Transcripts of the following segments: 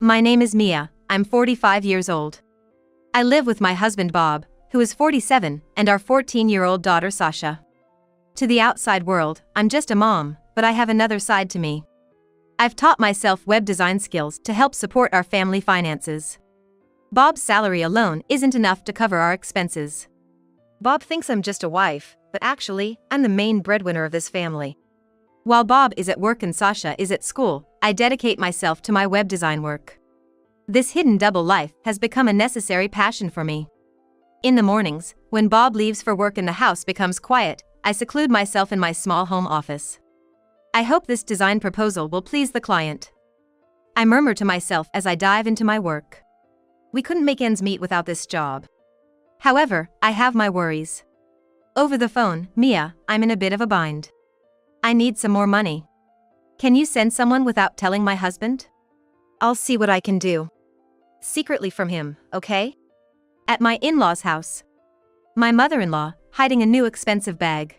My name is Mia, I'm 45 years old. I live with my husband Bob, who is 47, and our 14-year-old daughter Sasha. To the outside world, I'm just a mom, but I have another side to me. I've taught myself web design skills to help support our family finances. Bob's salary alone isn't enough to cover our expenses. Bob thinks I'm just a wife, but actually, I'm the main breadwinner of this family. While Bob is at work and Sasha is at school, I dedicate myself to my web design work. This hidden double life has become a necessary passion for me. In the mornings, when Bob leaves for work and the house becomes quiet, I seclude myself in my small home office. I hope this design proposal will please the client. I murmur to myself as I dive into my work. We couldn't make ends meet without this job. However, I have my worries. Over the phone, Mia, I'm in a bit of a bind. I need some more money. Can you send someone without telling my husband? I'll see what I can do. Secretly from him, okay? At my in-laws' house. My mother-in-law, hiding a new expensive bag.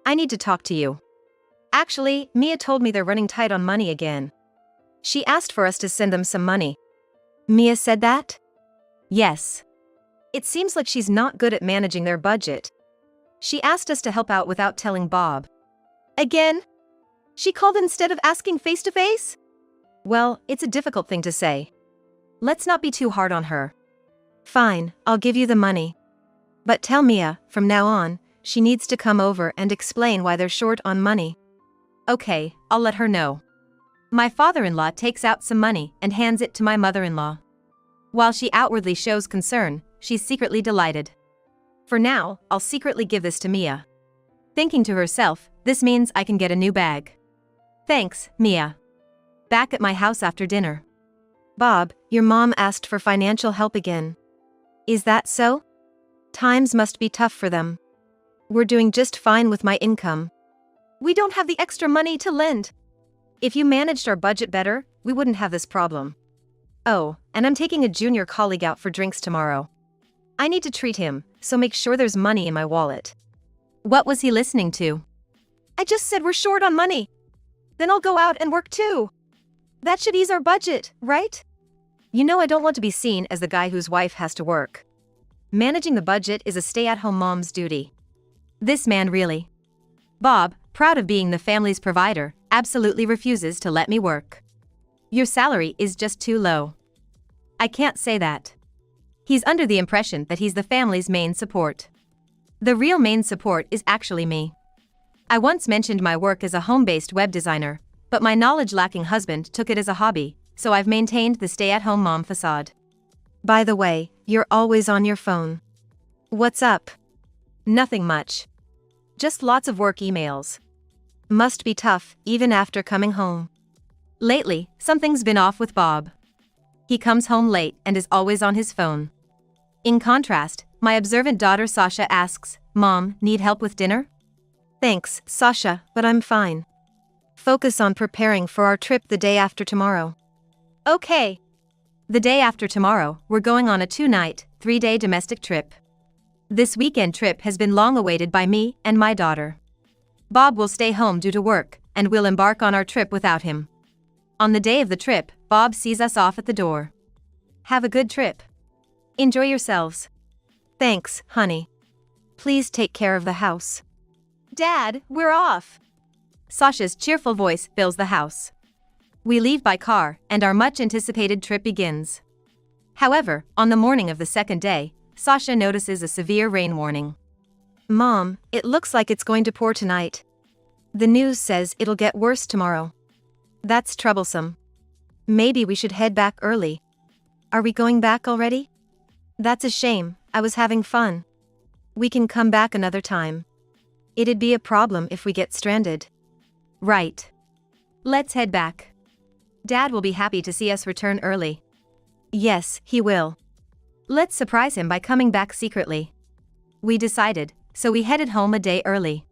I need to talk to you. Actually, Mia told me they're running tight on money again. She asked for us to send them some money. Mia said that? Yes. It seems like she's not good at managing their budget. She asked us to help out without telling Bob. Again? She called instead of asking face-to-face? Well, it's a difficult thing to say. Let's not be too hard on her. Fine, I'll give you the money. But tell Mia, from now on, she needs to come over and explain why they're short on money. Okay, I'll let her know. My father-in-law takes out some money and hands it to my mother-in-law. While she outwardly shows concern, she's secretly delighted. For now, I'll secretly give this to Mia. Thinking to herself, this means I can get a new bag. Thanks, Mia. Back at my house after dinner. Bob, your mom asked for financial help again. Is that so? Times must be tough for them. We're doing just fine with my income. We don't have the extra money to lend. If you managed our budget better, we wouldn't have this problem. Oh, and I'm taking a junior colleague out for drinks tomorrow. I need to treat him, so make sure there's money in my wallet. What was he listening to? I just said we're short on money. Then I'll go out and work too. That should ease our budget, right? You know I don't want to be seen as the guy whose wife has to work. Managing the budget is a stay-at-home mom's duty. This man really. Bob, proud of being the family's provider, absolutely refuses to let me work. Your salary is just too low. I can't say that. He's under the impression that he's the family's main support. The real main support is actually me. I once mentioned my work as a home-based web designer, but my knowledge-lacking husband took it as a hobby, so I've maintained the stay-at-home mom facade. By the way, you're always on your phone. What's up? Nothing much. Just lots of work emails. Must be tough, even after coming home. Lately, something's been off with Bob. He comes home late and is always on his phone. In contrast, my observant daughter Sasha asks, Mom, need help with dinner? Thanks, Sasha, but I'm fine. Focus on preparing for our trip the day after tomorrow. Okay. The day after tomorrow, we're going on a 2-night, 3-day domestic trip. This weekend trip has been long awaited by me and my daughter. Bob will stay home due to work, and we'll embark on our trip without him. On the day of the trip, Bob sees us off at the door. Have a good trip. Enjoy yourselves. Thanks, honey. Please take care of the house. Dad, we're off. Sasha's cheerful voice fills the house. We leave by car, and our much-anticipated trip begins. However, on the morning of the second day, Sasha notices a severe rain warning. Mom, it looks like it's going to pour tonight. The news says it'll get worse tomorrow. That's troublesome. Maybe we should head back early. Are we going back already? That's a shame, I was having fun. We can come back another time. It'd be a problem if we get stranded. Right. Let's head back. Dad will be happy to see us return early. Yes, he will. Let's surprise him by coming back secretly. We decided, so we headed home a day early.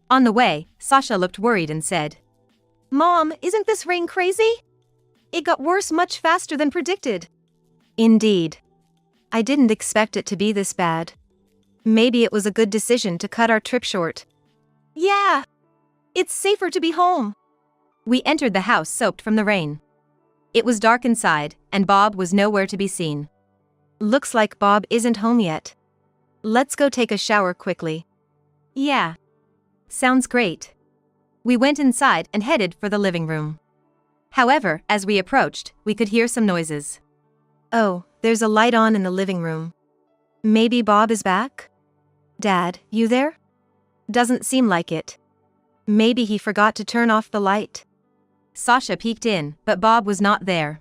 On the way, Sasha looked worried and said, Mom, isn't this rain crazy? It got worse much faster than predicted. Indeed. I didn't expect it to be this bad. Maybe it was a good decision to cut our trip short. Yeah. It's safer to be home. We entered the house soaked from the rain. It was dark inside, and Bob was nowhere to be seen. Looks like Bob isn't home yet. Let's go take a shower quickly. Yeah. Sounds great. We went inside and headed for the living room. However, as we approached, we could hear some noises. Oh, there's a light on in the living room. Maybe Bob is back? Dad, you there? Doesn't seem like it. Maybe he forgot to turn off the light. Sasha peeked in, but Bob was not there.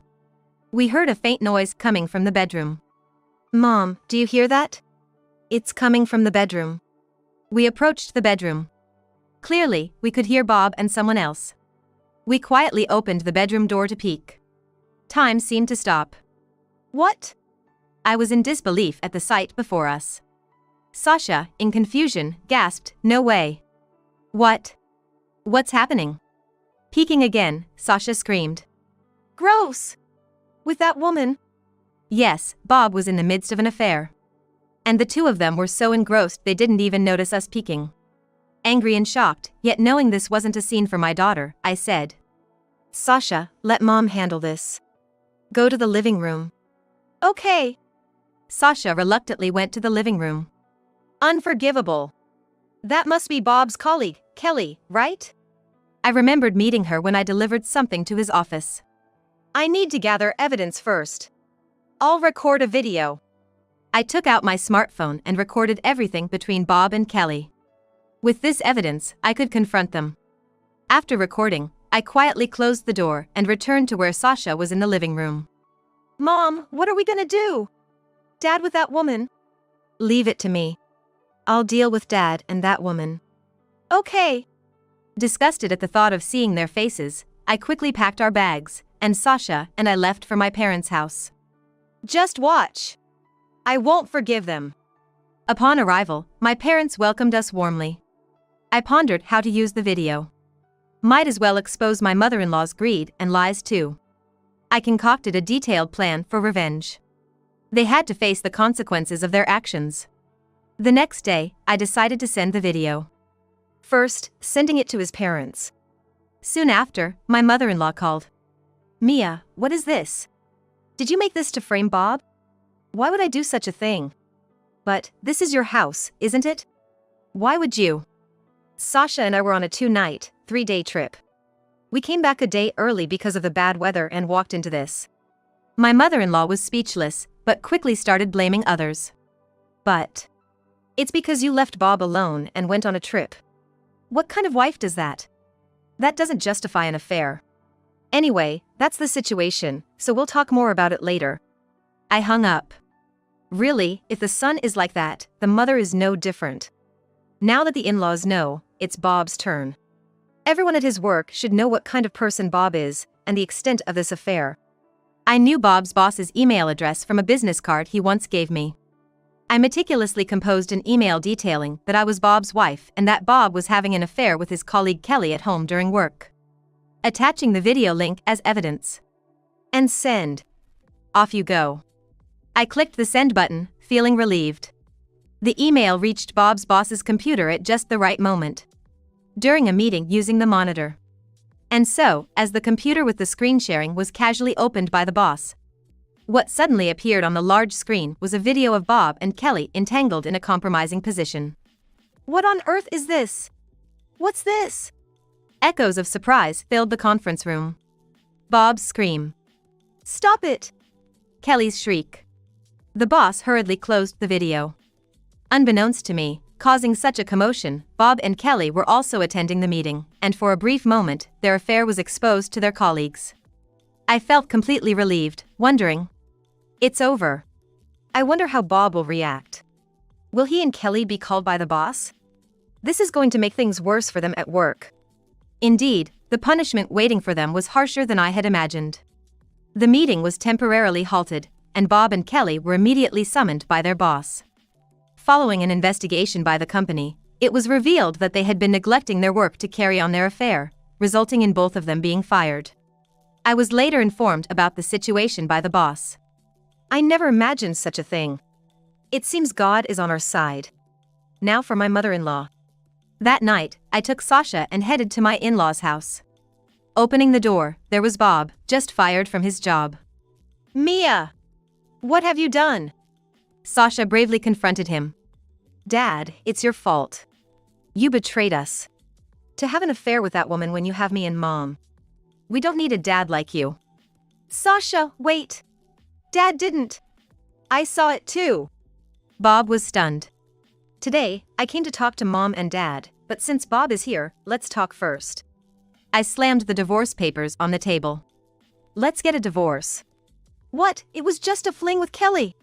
We heard a faint noise coming from the bedroom. Mom, do you hear that? It's coming from the bedroom. We approached the bedroom. Clearly, we could hear Bob and someone else. We quietly opened the bedroom door to peek. Time seemed to stop. What? I was in disbelief at the sight before us. Sasha, in confusion, gasped, "No way." What? What's happening? Peeking again, Sasha screamed. Gross! With that woman? Yes, Bob was in the midst of an affair. And the two of them were so engrossed they didn't even notice us peeking. Angry and shocked, yet knowing this wasn't a scene for my daughter, I said, Sasha, let Mom handle this. Go to the living room. Okay. Sasha reluctantly went to the living room. Unforgivable. That must be Bob's colleague, Kelly, right? I remembered meeting her when I delivered something to his office. I need to gather evidence first. I'll record a video. I took out my smartphone and recorded everything between Bob and Kelly. With this evidence, I could confront them. After recording, I quietly closed the door and returned to where Sasha was in the living room. Mom, what are we gonna do? Dad with that woman? Leave it to me. I'll deal with Dad and that woman. Okay. Disgusted at the thought of seeing their faces, I quickly packed our bags, and Sasha and I left for my parents' house. Just watch. I won't forgive them. Upon arrival, my parents welcomed us warmly. I pondered how to use the video. Might as well expose my mother-in-law's greed and lies too. I concocted a detailed plan for revenge. They had to face the consequences of their actions. The next day, I decided to send the video. First, sending it to his parents. Soon after, my mother-in-law called. Mia, what is this? Did you make this to frame Bob? Why would I do such a thing? But, this is your house, isn't it? Why would you? Sasha and I were on a 2-night, 3-day trip. We came back a day early because of the bad weather and walked into this. My mother-in-law was speechless, but quickly started blaming others. But it's because you left Bob alone and went on a trip. What kind of wife does that? That doesn't justify an affair. Anyway, that's the situation, so we'll talk more about it later. I hung up. Really, if the son is like that, the mother is no different. Now that the in-laws know, it's Bob's turn. Everyone at his work should know what kind of person Bob is, and the extent of this affair. I knew Bob's boss's email address from a business card he once gave me. I meticulously composed an email detailing that I was Bob's wife and that Bob was having an affair with his colleague Kelly at home during work. Attaching the video link as evidence. And send. Off you go. I clicked the send button, feeling relieved. The email reached Bob's boss's computer at just the right moment. During a meeting using the monitor. And so, as the computer with the screen sharing was casually opened by the boss, what suddenly appeared on the large screen was a video of Bob and Kelly entangled in a compromising position. What on earth is this? What's this? Echoes of surprise filled the conference room. Bob's scream. Stop it! Kelly's shriek. The boss hurriedly closed the video. Unbeknownst to me, causing such a commotion, Bob and Kelly were also attending the meeting, and for a brief moment, their affair was exposed to their colleagues. I felt completely relieved, wondering, it's over. I wonder how Bob will react. Will he and Kelly be called by the boss? This is going to make things worse for them at work. Indeed, the punishment waiting for them was harsher than I had imagined. The meeting was temporarily halted, and Bob and Kelly were immediately summoned by their boss. Following an investigation by the company, it was revealed that they had been neglecting their work to carry on their affair, resulting in both of them being fired. I was later informed about the situation by the boss. I never imagined such a thing. It seems God is on our side. Now for my mother-in-law. That night, I took Sasha and headed to my in-laws' house. Opening the door, there was Bob, just fired from his job. Mia! What have you done? Sasha bravely confronted him. Dad, it's your fault. You betrayed us. To have an affair with that woman when you have me and Mom. We don't need a dad like you. Sasha, wait. Dad didn't. I saw it too. Bob was stunned. Today, I came to talk to Mom and Dad, but since Bob is here, let's talk first. I slammed the divorce papers on the table. Let's get a divorce. What? It was just a fling with Kelly.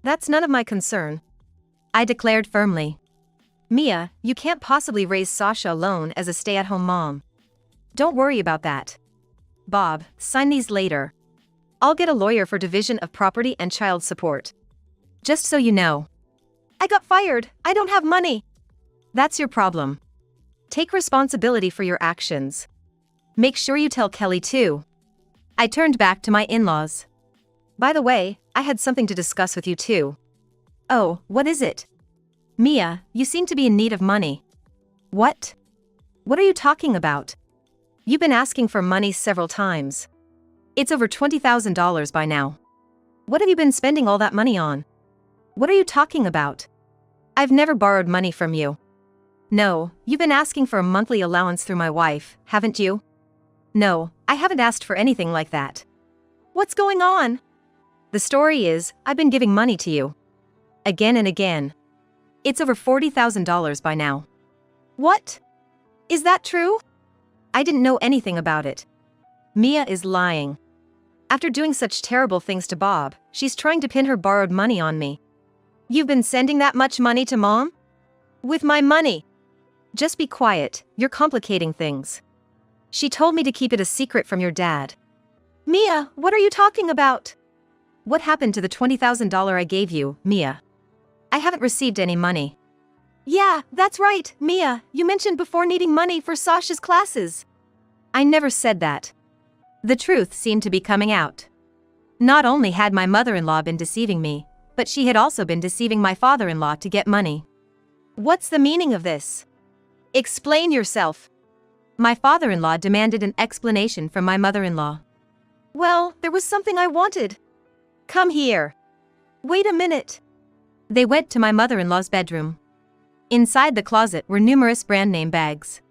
That's none of my concern. I declared firmly. Mia, you can't possibly raise Sasha alone as a stay-at-home mom. Don't worry about that. Bob, sign these later. I'll get a lawyer for division of property and child support. Just so you know. I got fired. I don't have money. That's your problem. Take responsibility for your actions. Make sure you tell Kelly too. I turned back to my in-laws. By the way, I had something to discuss with you too. Oh, what is it? Mia, you seem to be in need of money. What? What are you talking about? You've been asking for money several times. It's over $20,000 by now. What have you been spending all that money on? What are you talking about? I've never borrowed money from you. No, you've been asking for a monthly allowance through my wife, haven't you? No, I haven't asked for anything like that. What's going on? The story is, I've been giving money to you. Again and again. It's over $40,000 by now. What? Is that true? I didn't know anything about it. Mia is lying. After doing such terrible things to Bob, she's trying to pin her borrowed money on me. You've been sending that much money to Mom? With my money. Just be quiet, you're complicating things. She told me to keep it a secret from your dad. Mia, what are you talking about? What happened to the $20,000 I gave you, Mia? I haven't received any money. Yeah, that's right, Mia, you mentioned before needing money for Sasha's classes. I never said that. The truth seemed to be coming out. Not only had my mother-in-law been deceiving me, but she had also been deceiving my father-in-law to get money. What's the meaning of this? Explain yourself. My father-in-law demanded an explanation from my mother-in-law. Well, there was something I wanted. Come here. Wait a minute. They went to my mother-in-law's bedroom. Inside the closet were numerous brand name bags.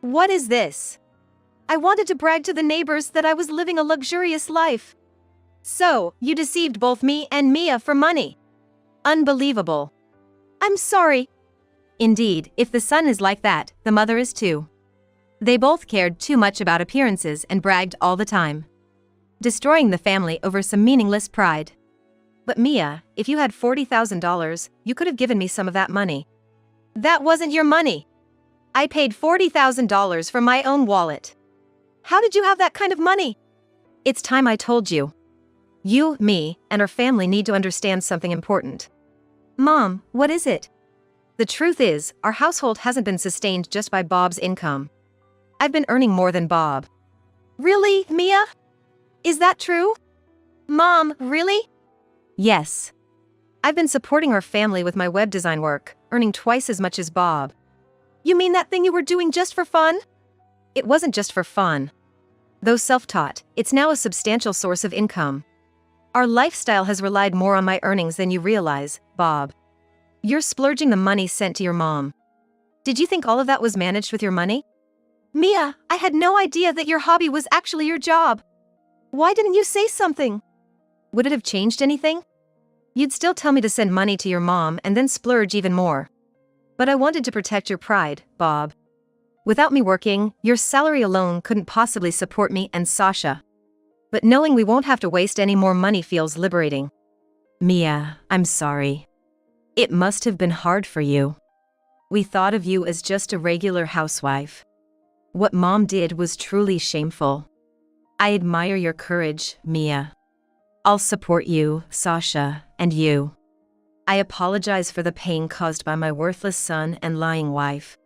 What is this? I wanted to brag to the neighbors that I was living a luxurious life. So, you deceived both me and Mia for money. Unbelievable. I'm sorry. Indeed, if the son is like that, the mother is too. They both cared too much about appearances and bragged all the time. Destroying the family over some meaningless pride. But Mia, if you had $40,000, you could have given me some of that money. That wasn't your money. I paid $40,000 from my own wallet. How did you have that kind of money? It's time I told you. You, me, and our family need to understand something important. Mom, what is it? The truth is, our household hasn't been sustained just by Bob's income. I've been earning more than Bob. Really, Mia? Is that true? Mom, really? Yes. I've been supporting our family with my web design work, earning twice as much as Bob. You mean that thing you were doing just for fun? It wasn't just for fun. Though self-taught, it's now a substantial source of income. Our lifestyle has relied more on my earnings than you realize, Bob. You're splurging the money sent to your mom. Did you think all of that was managed with your money? Mia, I had no idea that your hobby was actually your job. Why didn't you say something? Would it have changed anything? You'd still tell me to send money to your mom and then splurge even more. But I wanted to protect your pride, Bob. Without me working, your salary alone couldn't possibly support me and Sasha. But knowing we won't have to waste any more money feels liberating. Mia, I'm sorry. It must have been hard for you. We thought of you as just a regular housewife. What Mom did was truly shameful. I admire your courage, Mia. I'll support you, Sasha, and you. I apologize for the pain caused by my worthless son and lying wife.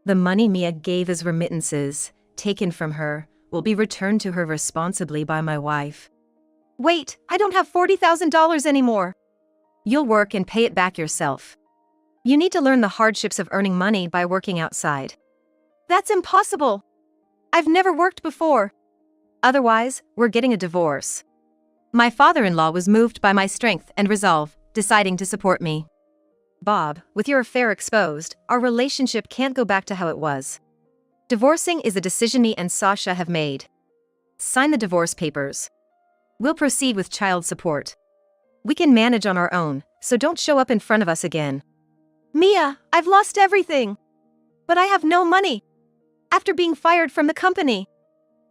The money Mia gave as remittances, taken from her, will be returned to her responsibly by my wife. Wait, I don't have $40,000 anymore. You'll work and pay it back yourself. You need to learn the hardships of earning money by working outside. That's impossible. I've never worked before. Otherwise, we're getting a divorce. My father-in-law was moved by my strength and resolve, deciding to support me. Bob, with your affair exposed, our relationship can't go back to how it was. Divorcing is a decision me and Sasha have made. Sign the divorce papers. We'll proceed with child support. We can manage on our own, so don't show up in front of us again. Mia, I've lost everything. But I have no money. After being fired from the company.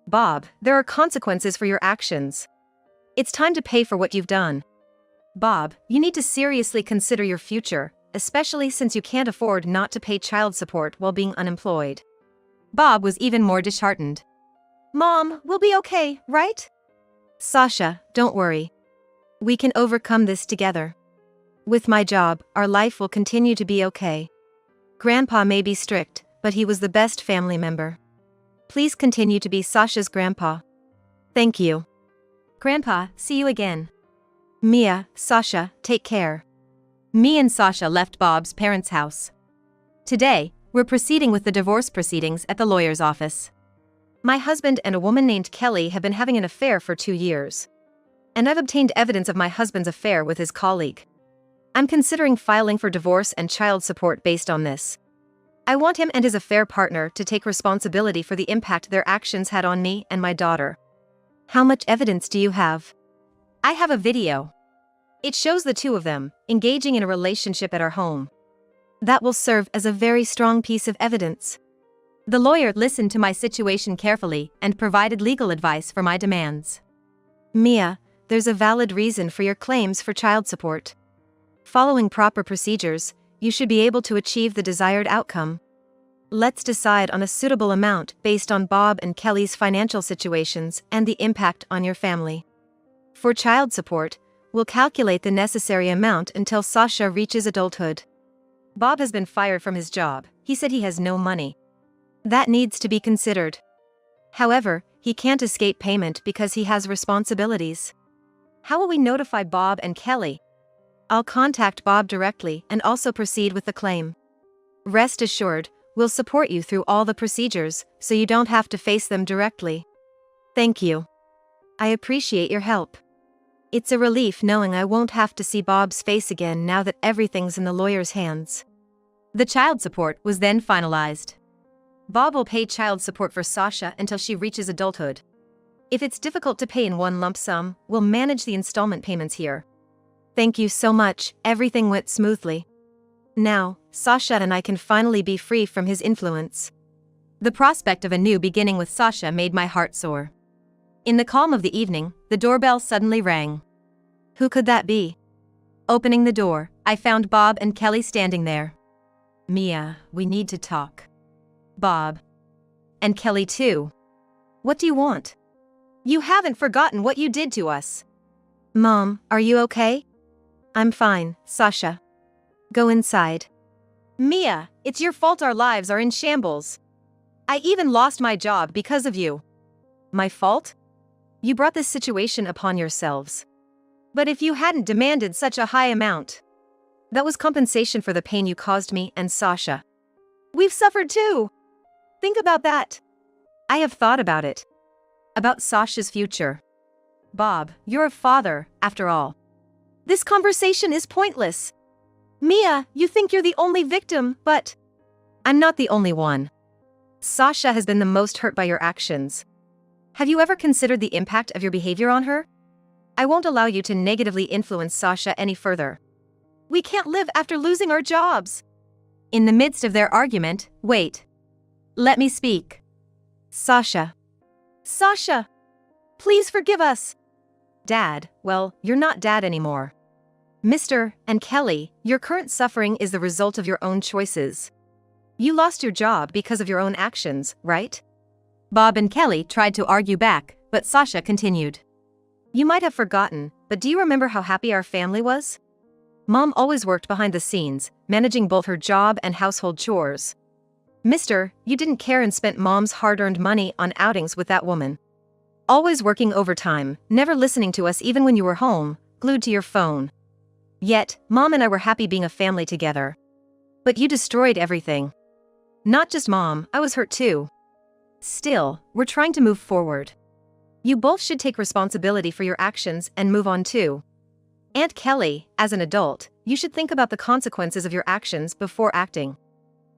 Bob, there are consequences for your actions. It's time to pay for what you've done. Bob, you need to seriously consider your future, especially since you can't afford not to pay child support while being unemployed. Bob was even more disheartened. Mom, we'll be okay, right? Sasha, don't worry. We can overcome this together. With my job, our life will continue to be okay. Grandpa may be strict, but he was the best family member. Please continue to be Sasha's grandpa. Thank you. Grandpa, see you again. Mia, Sasha, take care. Me and Sasha left Bob's parents' house. Today, we're proceeding with the divorce proceedings at the lawyer's office. My husband and a woman named Kelly have been having an affair for 2 years. And I've obtained evidence of my husband's affair with his colleague. I'm considering filing for divorce and child support based on this. I want him and his affair partner to take responsibility for the impact their actions had on me and my daughter. How much evidence do you have? I have a video. It shows the two of them engaging in a relationship at our home. That will serve as a very strong piece of evidence. The lawyer listened to my situation carefully and provided legal advice for my demands. Mia, there's a valid reason for your claims for child support. Following proper procedures, you should be able to achieve the desired outcome. Let's decide on a suitable amount based on Bob and Kelly's financial situations and the impact on your family. For child support, we'll calculate the necessary amount until Sasha reaches adulthood. Bob has been fired from his job. He said he has no money. That needs to be considered. However, he can't escape payment because he has responsibilities. How will we notify Bob and Kelly? I'll contact Bob directly and also proceed with the claim. Rest assured, we'll support you through all the procedures, so you don't have to face them directly. Thank you. I appreciate your help. It's a relief knowing I won't have to see Bob's face again now that everything's in the lawyer's hands. The child support was then finalized. Bob will pay child support for Sasha until she reaches adulthood. If it's difficult to pay in one lump sum, we'll manage the installment payments here. Thank you so much, everything went smoothly. Now, Sasha and I can finally be free from his influence. The prospect of a new beginning with Sasha made my heart soar. In the calm of the evening, the doorbell suddenly rang. Who could that be? Opening the door, I found Bob and Kelly standing there. Mia, we need to talk. Bob. And Kelly too. What do you want? You haven't forgotten what you did to us. Mom, are you okay? I'm fine, Sasha. Go inside. Mia, it's your fault our lives are in shambles. I even lost my job because of you. My fault? You brought this situation upon yourselves. But if you hadn't demanded such a high amount, that was compensation for the pain you caused me and Sasha. We've suffered too. Think about that. I have thought about it. About Sasha's future. Bob, you're a father, after all. This conversation is pointless. Mia, you think you're the only victim, but I'm not the only one. Sasha has been the most hurt by your actions. Have you ever considered the impact of your behavior on her? I won't allow you to negatively influence Sasha any further. We can't live after losing our jobs. In the midst of their argument, wait. Let me speak. Sasha. Sasha! Please forgive us. Dad, well, you're not Dad anymore. Mr. and Kelly, your current suffering is the result of your own choices. You lost your job because of your own actions, right? Bob and Kelly tried to argue back, but Sasha continued. You might have forgotten, but do you remember how happy our family was? Mom always worked behind the scenes, managing both her job and household chores. Mister, you didn't care and spent Mom's hard-earned money on outings with that woman. Always working overtime, never listening to us even when you were home, glued to your phone. Yet, Mom and I were happy being a family together. But you destroyed everything. Not just Mom, I was hurt too. Still, we're trying to move forward. You both should take responsibility for your actions and move on too. Aunt Kelly, as an adult, you should think about the consequences of your actions before acting.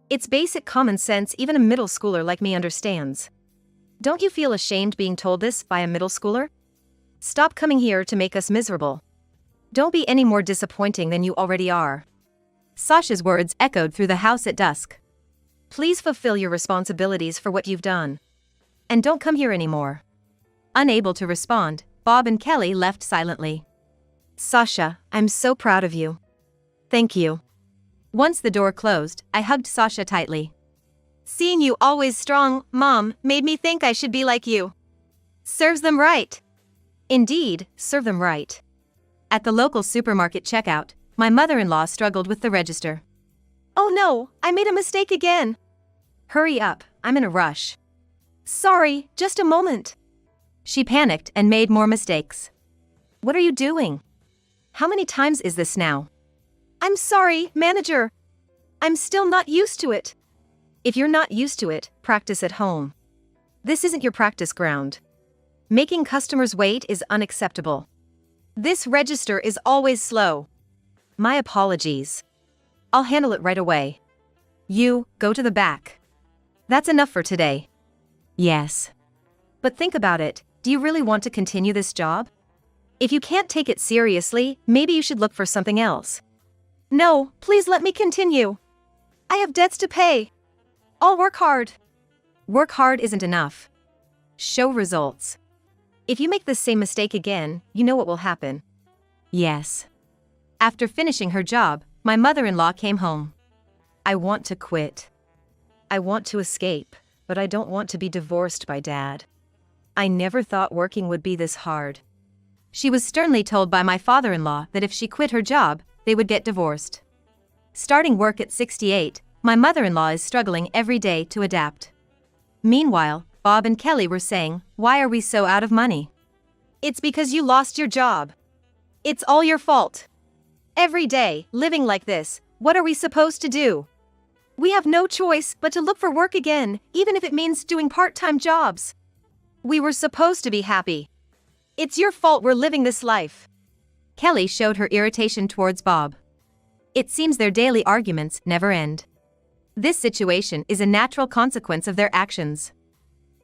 It's basic common sense even a middle schooler like me understands. Don't you feel ashamed being told this by a middle schooler? Stop coming here to make us miserable. Don't be any more disappointing than you already are. Sasha's words echoed through the house at dusk. Please fulfill your responsibilities for what you've done. And don't come here anymore. Unable to respond, Bob and Kelly left silently. Sasha, I'm so proud of you. Thank you. Once the door closed, I hugged Sasha tightly. Seeing you always strong, Mom, made me think I should be like you. Serves them right. Indeed, serve them right. At the local supermarket checkout, my mother-in-law struggled with the register. Oh no, I made a mistake again. Hurry up, I'm in a rush. Sorry, just a moment. She panicked and made more mistakes. What are you doing? How many times is this now? I'm sorry, manager. I'm still not used to it. If you're not used to it, practice at home. This isn't your practice ground. Making customers wait is unacceptable. This register is always slow. My apologies. I'll handle it right away. You, go to the back. That's enough for today. Yes. But think about it, do you really want to continue this job? If you can't take it seriously, maybe you should look for something else. No, please let me continue. I have debts to pay. I'll work hard. Work hard isn't enough. Show results. If you make the same mistake again, you know what will happen. Yes. After finishing her job, my mother-in-law came home. I want to quit. I want to escape, but I don't want to be divorced by Dad. I never thought working would be this hard. She was sternly told by my father-in-law that if she quit her job, they would get divorced. Starting work at 68, my mother-in-law is struggling every day to adapt. Meanwhile, Bob and Kelly were saying, why are we so out of money? It's because you lost your job. It's all your fault. Every day, living like this, what are we supposed to do? We have no choice but to look for work again, even if it means doing part-time jobs. We were supposed to be happy. It's your fault we're living this life. Kelly showed her irritation towards Bob. It seems their daily arguments never end. This situation is a natural consequence of their actions.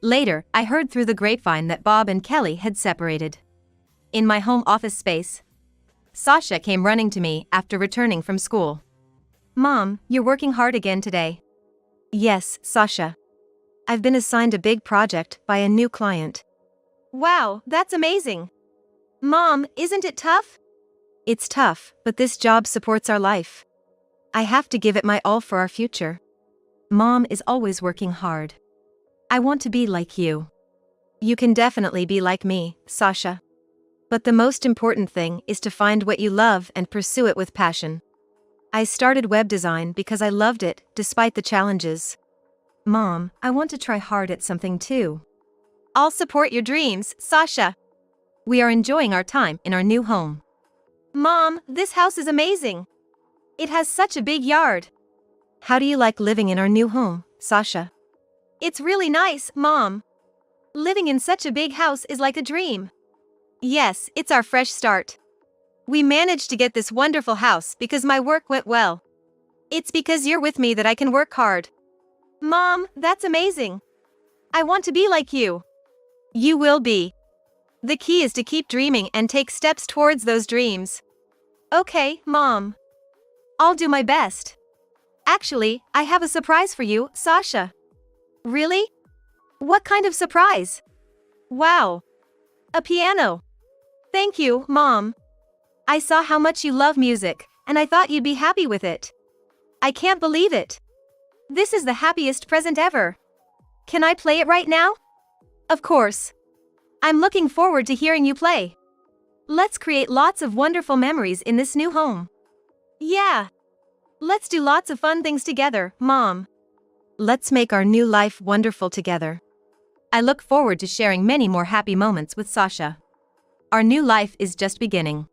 Later, I heard through the grapevine that Bob and Kelly had separated. In my home office space, Sasha came running to me after returning from school. Mom, you're working hard again today. Yes, Sasha. I've been assigned a big project by a new client. Wow, that's amazing. Mom, isn't it tough? It's tough, but this job supports our life. I have to give it my all for our future. Mom is always working hard. I want to be like you. You can definitely be like me, Sasha. But the most important thing is to find what you love and pursue it with passion. I started web design because I loved it, despite the challenges. Mom, I want to try hard at something too. I'll support your dreams, Sasha. We are enjoying our time in our new home. Mom, this house is amazing. It has such a big yard. How do you like living in our new home, Sasha? It's really nice, Mom. Living in such a big house is like a dream. Yes, it's our fresh start. We managed to get this wonderful house because my work went well. It's because you're with me that I can work hard. Mom, that's amazing. I want to be like you. You will be. The key is to keep dreaming and take steps towards those dreams. Okay, Mom. I'll do my best. Actually, I have a surprise for you, Sasha. Really? What kind of surprise? Wow. A piano. Thank you, Mom. I saw how much you love music, and I thought you'd be happy with it. I can't believe it. This is the happiest present ever. Can I play it right now? Of course. I'm looking forward to hearing you play. Let's create lots of wonderful memories in this new home. Yeah. Let's do lots of fun things together, Mom. Let's make our new life wonderful together. I look forward to sharing many more happy moments with Sasha. Our new life is just beginning.